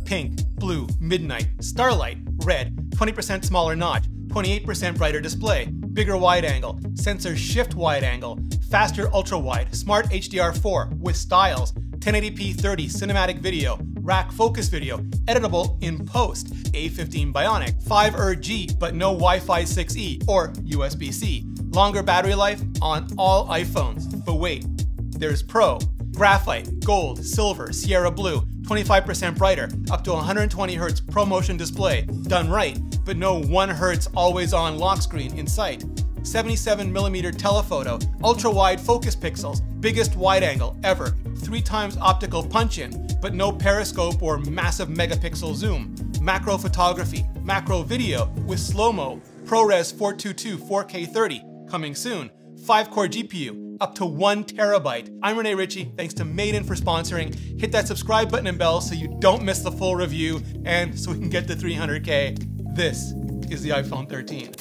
pink, blue, midnight, Starlight, red, 20% smaller notch, 28% brighter display, bigger wide angle, sensor shift wide angle, faster ultra wide, Smart HDR4 with styles, 1080p 30 cinematic video, rack focus video, editable in post, A15 Bionic, 5G but no Wi-Fi 6E or USB-C, longer battery life on all iPhones. But wait, there's Pro, Graphite, Gold, Silver, Sierra Blue, 25% brighter, up to 120Hz ProMotion display, done right, but no 1Hz always-on lock screen in sight. 77mm telephoto, ultra-wide focus pixels, biggest wide angle ever, 3x optical punch-in, but no periscope or massive megapixel zoom. Macro photography, macro video with slo-mo, ProRes 422 4K 30, coming soon. 5-core GPU, up to 1 TB. I'm Rene Ritchie, thanks to Made In for sponsoring. Hit that subscribe button and bell so you don't miss the full review, and so we can get to 300K. This is the iPhone 13.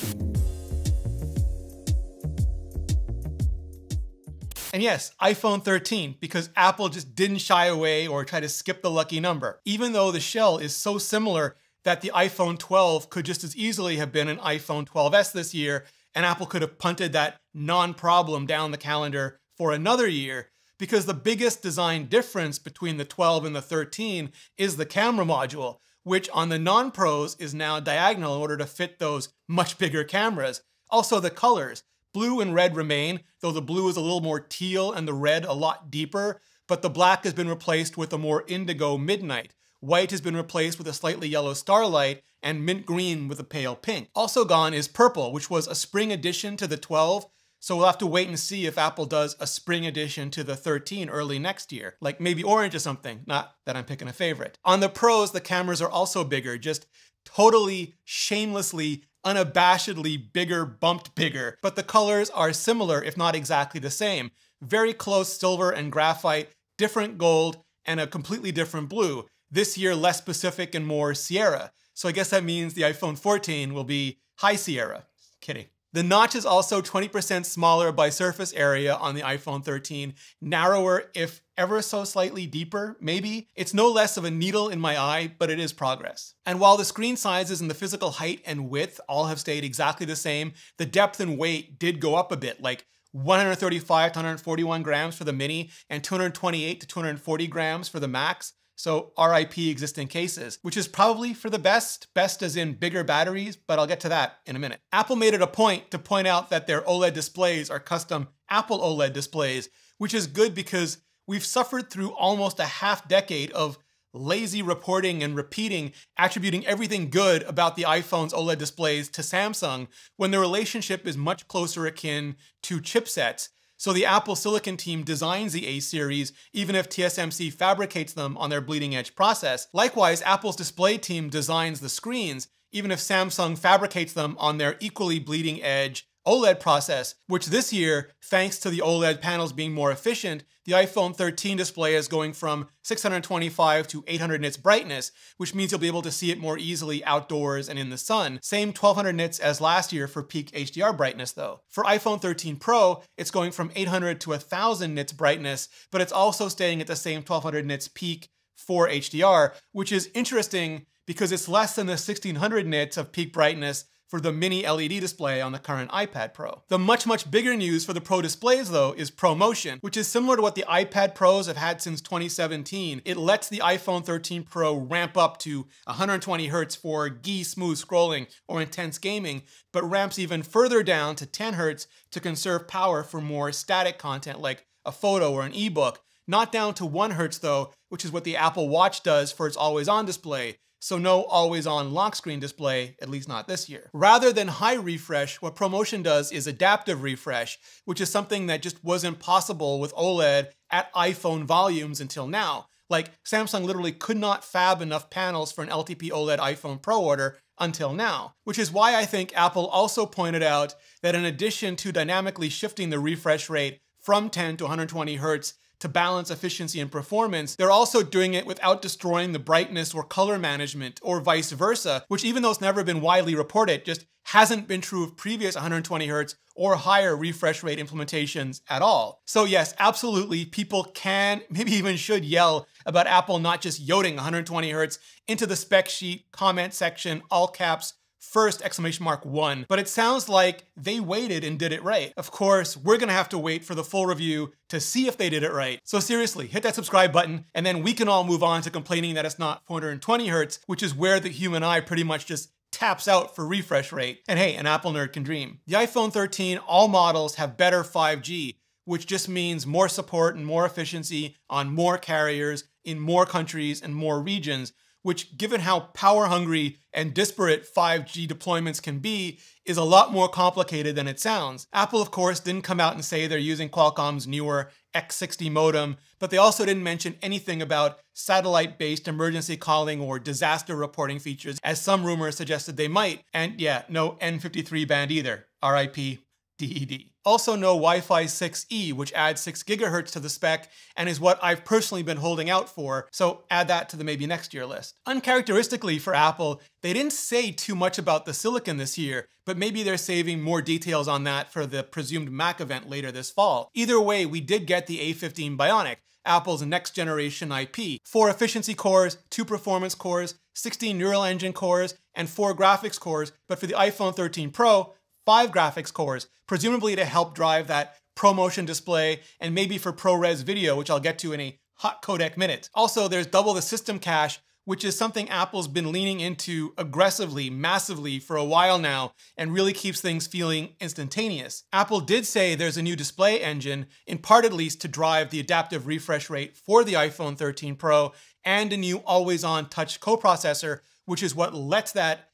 And yes, iPhone 13, because Apple just didn't shy away or try to skip the lucky number, even though the shell is so similar that the iPhone 12 could just as easily have been an iPhone 12s this year, and Apple could have punted that non-problem down the calendar for another year, because the biggest design difference between the 12 and the 13 is the camera module, which on the non-pros is now diagonal in order to fit those much bigger cameras. Also the colors. Blue and red remain, though the blue is a little more teal and the red a lot deeper, but the black has been replaced with a more indigo midnight. White has been replaced with a slightly yellow Starlight, and mint green with a pale pink. Also gone is purple, which was a spring addition to the 12, so we'll have to wait and see if Apple does a spring addition to the 13 early next year. Like maybe orange or something, not that I'm picking a favorite. On the pros, the cameras are also bigger, just totally, shamelessly, unabashedly bigger, bumped bigger, but the colors are similar, if not exactly the same. Very close silver and graphite, different gold, and a completely different blue. This year, less specific and more Sierra. So I guess that means the iPhone 14 will be high Sierra. Kidding. The notch is also 20% smaller by surface area on the iPhone 13, narrower if ever so slightly deeper, maybe. It's no less of a needle in my eye, but it is progress. And while the screen sizes and the physical height and width all have stayed exactly the same, the depth and weight did go up a bit, like 135 to 141 grams for the mini and 228 to 240 grams for the max. So RIP existing cases, which is probably for the best as in bigger batteries, but I'll get to that in a minute. Apple made it a point to point out that their OLED displays are custom Apple OLED displays, which is good because we've suffered through almost a half-decade of lazy reporting and repeating, attributing everything good about the iPhone's OLED displays to Samsung, when the relationship is much closer akin to chipsets. So the Apple Silicon team designs the A series, even if TSMC fabricates them on their bleeding edge process. Likewise, Apple's display team designs the screens, even if Samsung fabricates them on their equally bleeding edge OLED process, which this year, thanks to the OLED panels being more efficient, the iPhone 13 display is going from 625 to 800 nits brightness, which means you'll be able to see it more easily outdoors and in the sun. Same 1200 nits as last year for peak HDR brightness though. For iPhone 13 Pro, it's going from 800 to 1000 nits brightness, but it's also staying at the same 1200 nits peak for HDR, which is interesting because it's less than the 1600 nits of peak brightness for the mini LED display on the current iPad Pro. The much bigger news for the Pro displays though is ProMotion, which is similar to what the iPad Pros have had since 2017. It lets the iPhone 13 Pro ramp up to 120 Hz for smooth scrolling or intense gaming, but ramps even further down to 10 Hz to conserve power for more static content like a photo or an ebook. Not down to 1 Hz though, which is what the Apple Watch does for its always-on display. So no always-on lock screen display, at least not this year. Rather than high refresh, what ProMotion does is adaptive refresh, which is something that just wasn't possible with OLED at iPhone volumes until now. Like, Samsung literally could not fab enough panels for an LTP OLED iPhone Pro order until now. Which is why I think Apple also pointed out that in addition to dynamically shifting the refresh rate from 10 to 120 Hz to balance efficiency and performance, they're also doing it without destroying the brightness or color management, or vice versa, which even though it's never been widely reported, just hasn't been true of previous 120 Hz or higher refresh rate implementations at all. So yes, absolutely, people can, maybe even should yell about Apple not just yodeling 120 Hz into the spec sheet, comment section, all caps, first exclamation mark 1, but it sounds like they waited and did it right. Of course, we're gonna have to wait for the full review to see if they did it right. So seriously, hit that subscribe button, and then we can all move on to complaining that it's not 420 Hz, which is where the human eye pretty much just taps out for refresh rate. And hey, an Apple nerd can dream. The iPhone 13, all models have better 5G, which just means more support and more efficiency on more carriers in more countries and more regions, which, given how power hungry and disparate 5G deployments can be, is a lot more complicated than it sounds. Apple, of course, didn't come out and say they're using Qualcomm's newer X60 modem, but they also didn't mention anything about satellite-based emergency calling or disaster reporting features, as some rumors suggested they might. And yeah, no N53 band either. RIP. DED. Also no Wi-Fi 6E, which adds 6 GHz to the spec and is what I've personally been holding out for, so add that to the maybe next year list. Uncharacteristically for Apple, they didn't say too much about the silicon this year, but maybe they're saving more details on that for the presumed Mac event later this fall. Either way, we did get the A15 Bionic, Apple's next generation IP. 4 efficiency cores, 2 performance cores, 16 neural engine cores, and 4 graphics cores, but for the iPhone 13 Pro, 5 graphics cores, presumably to help drive that ProMotion display and maybe for ProRes video, which I'll get to in a hot codec minute. Also, there's double the system cache, which is something Apple's been leaning into aggressively, massively for a while now, and really keeps things feeling instantaneous. Apple did say there's a new display engine, in part at least to drive the adaptive refresh rate for the iPhone 13 Pro, and a new always-on touch coprocessor, which is what lets that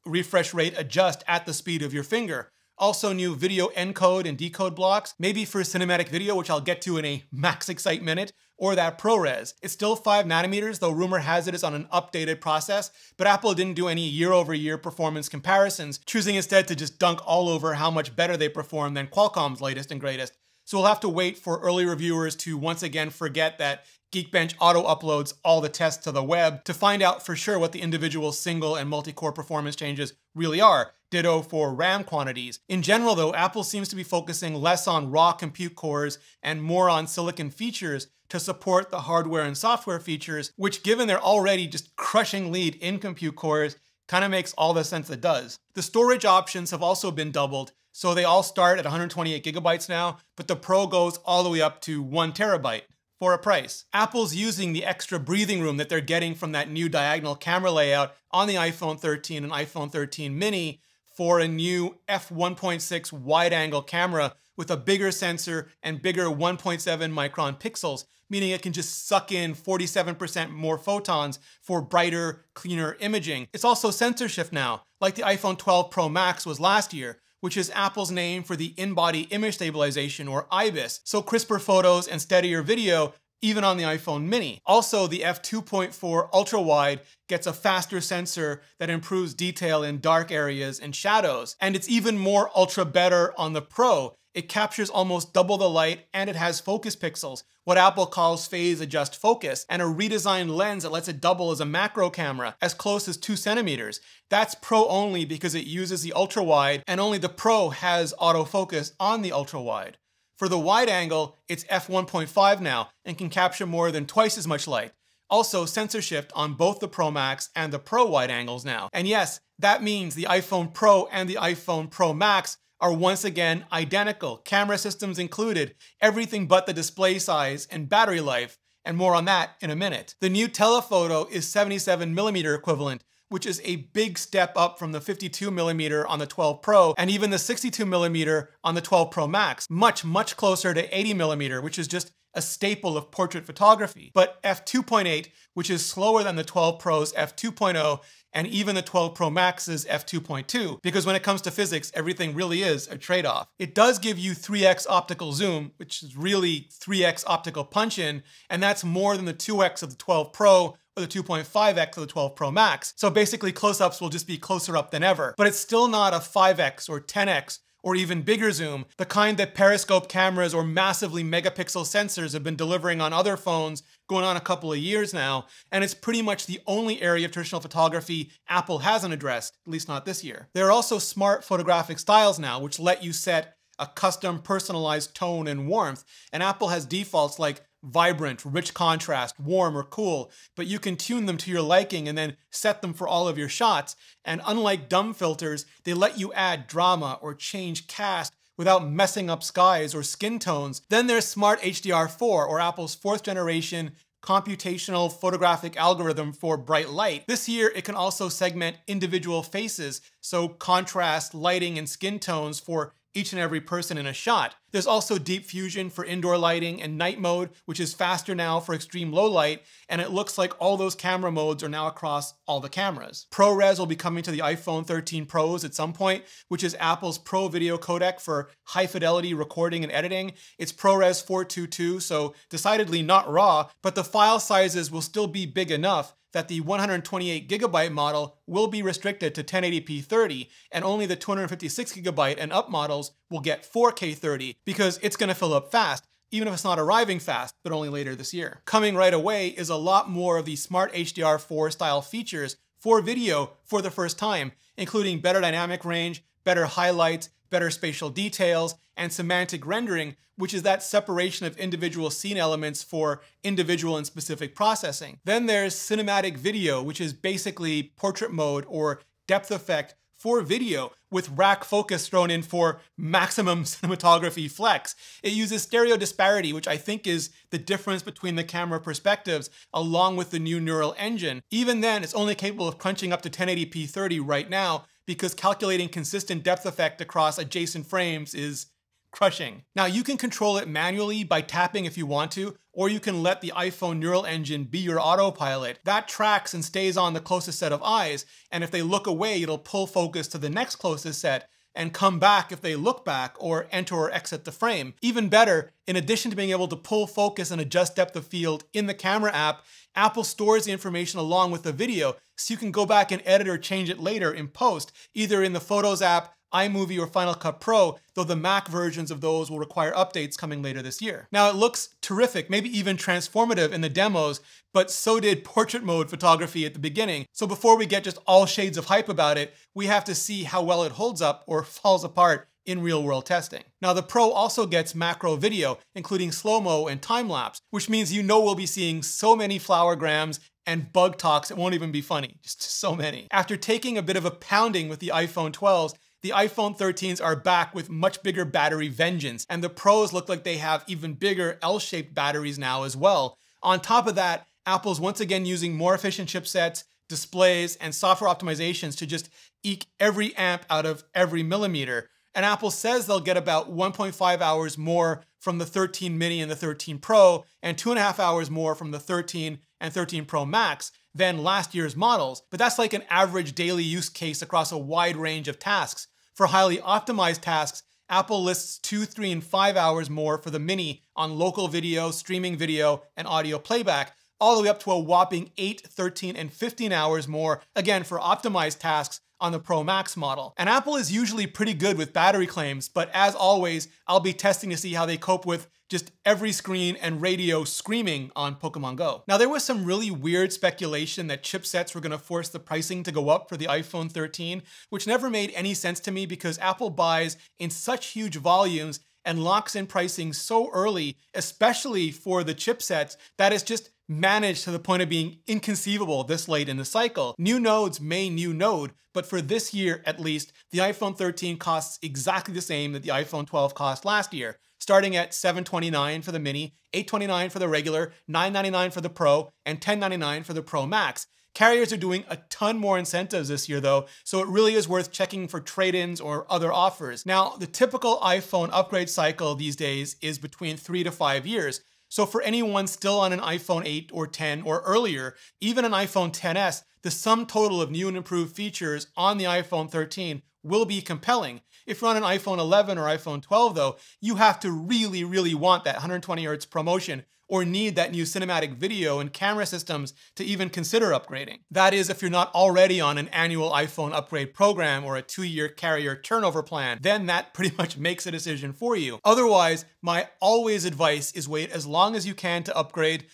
refresh rate adjust at the speed of your finger. Also new video encode and decode blocks, maybe for cinematic video, which I'll get to in a max excite minute, or that ProRes. It's still 5 nanometers, though rumor has it is on an updated process, but Apple didn't do any year-over-year performance comparisons, choosing instead to just dunk all over how much better they perform than Qualcomm's latest and greatest. So we'll have to wait for early reviewers to once again forget that Geekbench auto-uploads all the tests to the web to find out for sure what the individual single and multi-core performance changes really are. Ditto for RAM quantities. In general though, Apple seems to be focusing less on raw compute cores and more on silicon features to support the hardware and software features, which given their already just crushing lead in compute cores, kind of makes all the sense it does. The storage options have also been doubled, so they all start at 128 gigabytes now, but the Pro goes all the way up to 1 terabyte. For a price. Apple's using the extra breathing room that they're getting from that new diagonal camera layout on the iPhone 13 and iPhone 13 mini for a new f1.6 wide-angle camera with a bigger sensor and bigger 1.7 micron pixels, meaning it can just suck in 47% more photons for brighter, cleaner imaging. It's also sensor shift now, like the iPhone 12 Pro Max was last year, which is Apple's name for the in-body image stabilization, or IBIS, so crisper photos and steadier video even on the iPhone mini. Also, the f2.4 ultra-wide gets a faster sensor that improves detail in dark areas and shadows, and it's even more ultra better on the Pro. It captures almost double the light, and it has focus pixels, what Apple calls phase adjust focus, and a redesigned lens that lets it double as a macro camera, as close as 2 centimeters. That's Pro only because it uses the ultra wide, and only the Pro has autofocus on the ultra wide. For the wide angle, it's f1.5 now, and can capture more than twice as much light. Also, sensor shift on both the Pro Max and the Pro wide angles now. And yes, that means the iPhone Pro and the iPhone Pro Max are once again identical, camera systems included, everything but the display size and battery life, and more on that in a minute. The new telephoto is 77mm equivalent, which is a big step up from the 52mm on the 12 Pro and even the 62mm on the 12 Pro Max, much closer to 80mm, which is just a staple of portrait photography. But f2.8, which is slower than the 12 Pro's f2.0 and even the 12 Pro Max's f2.2, because when it comes to physics, everything really is a trade-off. It does give you 3x optical zoom, which is really 3x optical punch-in, and that's more than the 2x of the 12 Pro or the 2.5x of the 12 Pro Max. So basically close-ups will just be closer up than ever. But it's still not a 5x or 10x or even bigger zoom, the kind that periscope cameras or massively megapixel sensors have been delivering on other phones going on a couple of years now, and it's pretty much the only area of traditional photography Apple hasn't addressed, at least not this year. There are also smart photographic styles now, which let you set a custom personalized tone and warmth, and Apple has defaults like vibrant, rich contrast, warm or cool, but you can tune them to your liking and then set them for all of your shots. And unlike dumb filters, they let you add drama or change cast without messing up skies or skin tones. Then there's Smart HDR4, or Apple's 4th generation computational photographic algorithm for bright light. This year, it can also segment individual faces, so contrast, lighting, and skin tones for each and every person in a shot. There's also Deep Fusion for indoor lighting and night mode, which is faster now for extreme low light, and it looks like all those camera modes are now across all the cameras. ProRes will be coming to the iPhone 13 Pros at some point, which is Apple's Pro video codec for high fidelity recording and editing. It's ProRes 422, so decidedly not RAW, but the file sizes will still be big enough that the 128GB model will be restricted to 1080p 30, and only the 256GB and up models will get 4K 30, because it's gonna fill up fast, even if it's not arriving fast, but only later this year. Coming right away is a lot more of the Smart HDR4 style features for video for the first time, including better dynamic range, better highlights, better spatial details, and semantic rendering, which is that separation of individual scene elements for individual and specific processing. Then there's cinematic video, which is basically portrait mode or depth effect for video, with rack focus thrown in for maximum cinematography flex. It uses stereo disparity, which I think is the difference between the camera perspectives, along with the new neural engine. Even then, it's only capable of crunching up to 1080p 30 right now, because calculating consistent depth effect across adjacent frames is crushing. Now, you can control it manually by tapping if you want to, or you can let the iPhone neural engine be your autopilot. That tracks and stays on the closest set of eyes, and if they look away, it'll pull focus to the next closest set and come back if they look back or enter or exit the frame. Even better, in addition to being able to pull focus and adjust depth of field in the camera app, Apple stores the information along with the video, so you can go back and edit or change it later in post, either in the Photos app, iMovie, or Final Cut Pro, though the Mac versions of those will require updates coming later this year. Now, it looks terrific, maybe even transformative in the demos, but so did portrait mode photography at the beginning. So before we get just all shades of hype about it, we have to see how well it holds up or falls apart in real-world testing. Now, the Pro also gets macro video, including slow-mo and time-lapse, which means you know we'll be seeing so many flowergrams and bug talks, it won't even be funny, just so many. After taking a bit of a pounding with the iPhone 12s, the iPhone 13s are back with much bigger battery vengeance, and the Pros look like they have even bigger L-shaped batteries now as well. On top of that, Apple's once again using more efficient chipsets, displays, and software optimizations to just eke every amp out of every millimeter. And Apple says they'll get about 1.5 hours more from the 13 mini and the 13 Pro, and 2.5 hours more from the 13 and 13 Pro Max than last year's models. But that's like an average daily use case across a wide range of tasks. For highly optimized tasks, Apple lists 2, 3, and 5 hours more for the Mini on local video, streaming video, and audio playback, all the way up to a whopping 8, 13, and 15 hours more, again for optimized tasks, on the Pro Max model. And Apple is usually pretty good with battery claims, but as always, I'll be testing to see how they cope with just every screen and radio screaming on Pokemon Go. Now, there was some really weird speculation that chipsets were gonna force the pricing to go up for the iPhone 13, which never made any sense to me because Apple buys in such huge volumes and locks in pricing so early, especially for the chipsets, that it's just managed to the point of being inconceivable this late in the cycle. New nodes may new node, but for this year at least, the iPhone 13 costs exactly the same that the iPhone 12 cost last year, starting at $729 for the Mini, $829 for the regular, $999 for the Pro, and $1099 for the Pro Max. Carriers are doing a ton more incentives this year though, so it really is worth checking for trade-ins or other offers. Now, the typical iPhone upgrade cycle these days is between 3 to 5 years. So for anyone still on an iPhone 8 or 10 or earlier, even an iPhone XS, the sum total of new and improved features on the iPhone 13 will be compelling. If you're on an iPhone 11 or iPhone 12 though, you have to really, really want that 120Hz promotion or need that new cinematic video and camera systems to even consider upgrading. That is, if you're not already on an annual iPhone upgrade program or a 2-year carrier turnover plan, then that pretty much makes a decision for you. Otherwise, my always advice is wait as long as you can to upgrade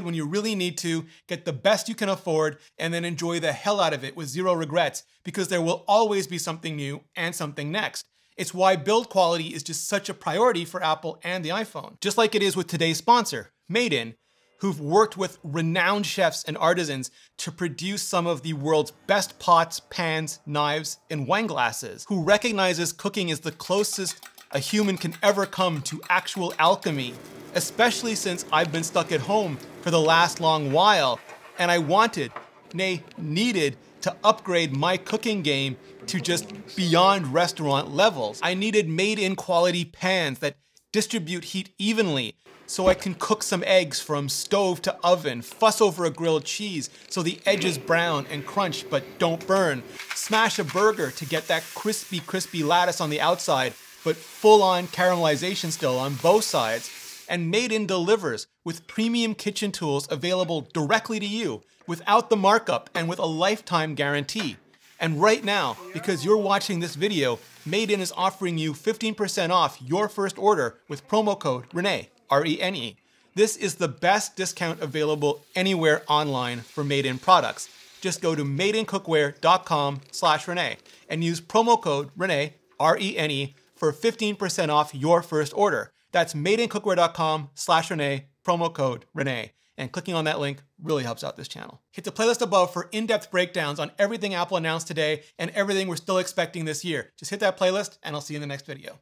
when you really need to, get the best you can afford, and then enjoy the hell out of it with zero regrets, because there will always be something new and something next. It's why build quality is just such a priority for Apple and the iPhone. Just like it is with today's sponsor, Made In, who've worked with renowned chefs and artisans to produce some of the world's best pots, pans, knives, and wine glasses, who recognizes cooking is the closest a human can ever come to actual alchemy, especially since I've been stuck at home for the last long while, and I wanted, nay, needed, to upgrade my cooking game to just beyond restaurant levels. I needed made-in quality pans that distribute heat evenly, so I can cook some eggs from stove to oven, fuss over a grilled cheese so the edges brown and crunch but don't burn, smash a burger to get that crispy lattice on the outside but full-on caramelization still on both sides, and Made In delivers with premium kitchen tools available directly to you without the markup and with a lifetime guarantee. And right now, because you're watching this video, Made In is offering you 15% off your first order with promo code Rene. R-E-N-E. This is the best discount available anywhere online for Made In products. Just go to madeincookware.com/Rene and use promo code Rene, R-E-N-E, for 15% off your first order. That's madeincookware.com/Rene, promo code Rene. And clicking on that link really helps out this channel. Hit the playlist above for in-depth breakdowns on everything Apple announced today and everything we're still expecting this year. Just hit that playlist and I'll see you in the next video.